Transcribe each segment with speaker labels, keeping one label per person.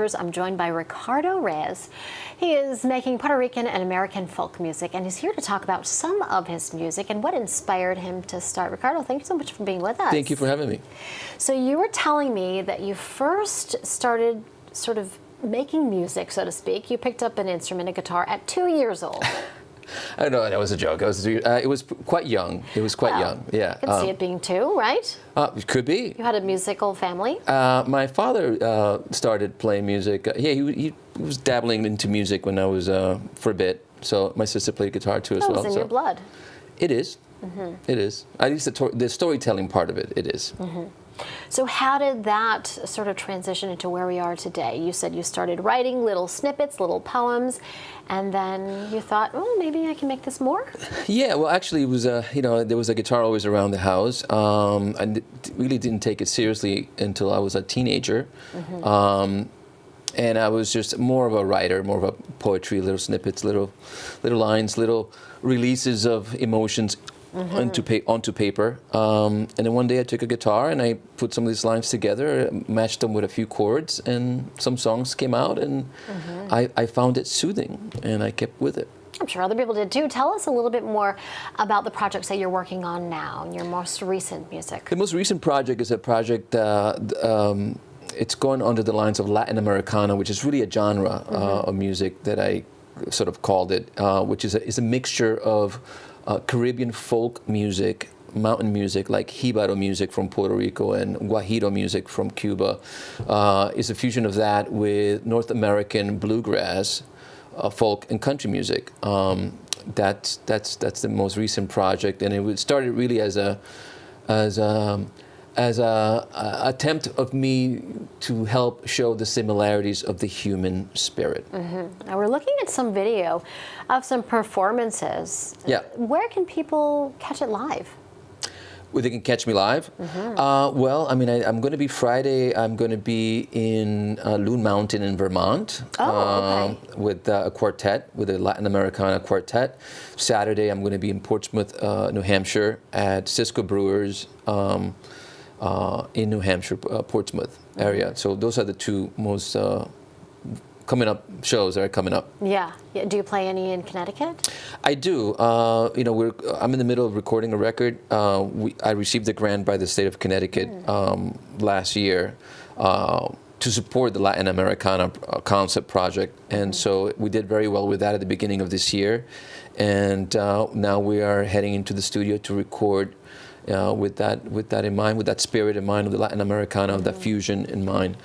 Speaker 1: I'm joined by Ricardo Reyes. He is making Puerto Rican and American folk music, and he's here to talk about some of his music and what inspired him to start. Ricardo, thank you so much for being with us.
Speaker 2: Thank you for having me.
Speaker 1: So you were telling me that you first started sort of making music, so to speak. You picked up an instrument, a guitar, at 2 years old.
Speaker 2: I know that was a joke. It was quite young. It was quite young. Yeah.
Speaker 1: I could see it being 2, right?
Speaker 2: It could be.
Speaker 1: You had a musical family?
Speaker 2: My father started playing music. He was dabbling into music when I was for a bit. So my sister played guitar too as well.
Speaker 1: It was in your blood.
Speaker 2: It is. Mm-hmm. It is. At least the storytelling part of it. It is.
Speaker 1: Mm-hmm. So how did that sort of transition into where we are today? You said you started writing little snippets, little poems, and then you thought, oh, maybe I can make this more? Yeah,
Speaker 2: well, actually, it was there was a guitar always around the house. I really didn't take it seriously until I was a teenager. Mm-hmm. And I was just more of a writer, more of a poetry, little snippets, little lines, little releases of emotions. Mm-hmm. onto paper. And then one day I took a guitar and I put some of these lines together, matched them with a few chords, and some songs came out, and I found it soothing, and I kept with it.
Speaker 1: I'm sure other people did too. Tell us a little bit more about the projects that you're working on now, and your most recent music.
Speaker 2: The most recent project is a project it's going under the lines of Latin Americana, which is really a genre of music that I sort of called it, which is a mixture of Caribbean folk music, mountain music like Jibaro music from Puerto Rico and Guajiro music from Cuba. Is a fusion of that with North American bluegrass, folk and country music. That's the most recent project, and it started really as a attempt of me to help show the similarities of the human spirit.
Speaker 1: Mm-hmm. Now we're looking at some video of some performances.
Speaker 2: Yeah.
Speaker 1: Where can people catch it live?
Speaker 2: Where they can catch me live? Mm-hmm. Well, I mean, I'm going to be Friday. I'm going to be in Loon Mountain in Vermont with a quartet, with a Latin Americana quartet. Saturday, I'm going to be in Portsmouth, New Hampshire, at Cisco Brewers. In New Hampshire, Portsmouth area. So those are the two most coming up shows that are coming up.
Speaker 1: Yeah. Do you play any in Connecticut?
Speaker 2: I do. I'm in the middle of recording a record. I received a grant by the state of Connecticut last year to support the Latin Americana concept project, and so we did very well with that at the beginning of this year, and now we are heading into the studio to record. With that in mind, with that spirit in mind of the Latin Americana, of that fusion in mind,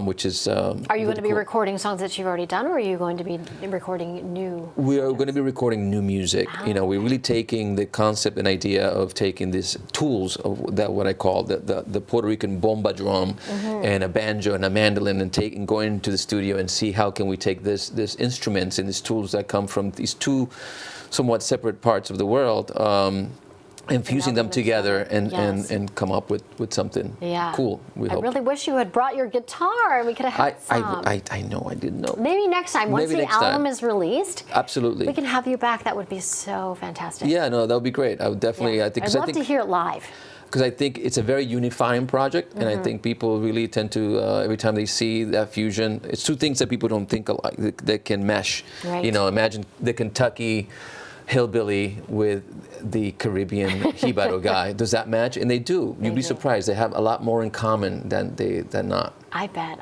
Speaker 2: which is. Are
Speaker 1: you going to be recording songs that you've already done, or are you going to be recording new?
Speaker 2: We are going to be recording new music. We're really taking the concept and idea of taking these tools of that, what I call the Puerto Rican bomba drum, and a banjo and a mandolin, and going into the studio and see how can we take this instruments and these tools that come from these two somewhat separate parts of the world. And fusing them together and come up with something cool. I
Speaker 1: really wish you had brought your guitar and we could have had some.
Speaker 2: I know, I didn't know.
Speaker 1: Maybe next time, once the album is released,
Speaker 2: absolutely,
Speaker 1: we can have you back. That would be so fantastic.
Speaker 2: Yeah, no, that would be great. I would definitely.
Speaker 1: I'd love to hear it live.
Speaker 2: Because I think it's a very unifying project, and I think people really tend to, every time they see that fusion, it's two things that people don't think alike, that can mesh. Right. Imagine the Kentucky hillbilly with the Caribbean Jibaro guy. Does that match? And they do. You'd be surprised. They have a lot more in common than not.
Speaker 1: I bet.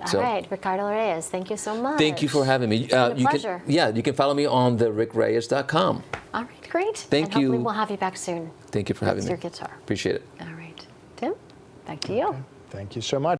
Speaker 1: So, all right, Ricardo Reyes, thank you so much.
Speaker 2: Thank you for having me.
Speaker 1: It's been a pleasure.
Speaker 2: You can follow me on therickreyes.com.
Speaker 1: All right, great.
Speaker 2: Thank you.
Speaker 1: Hopefully we'll have you back soon.
Speaker 2: Thank you for having me.
Speaker 1: Your guitar.
Speaker 2: Appreciate it.
Speaker 1: All right. Tim, back to you.
Speaker 3: Okay. Thank you so much.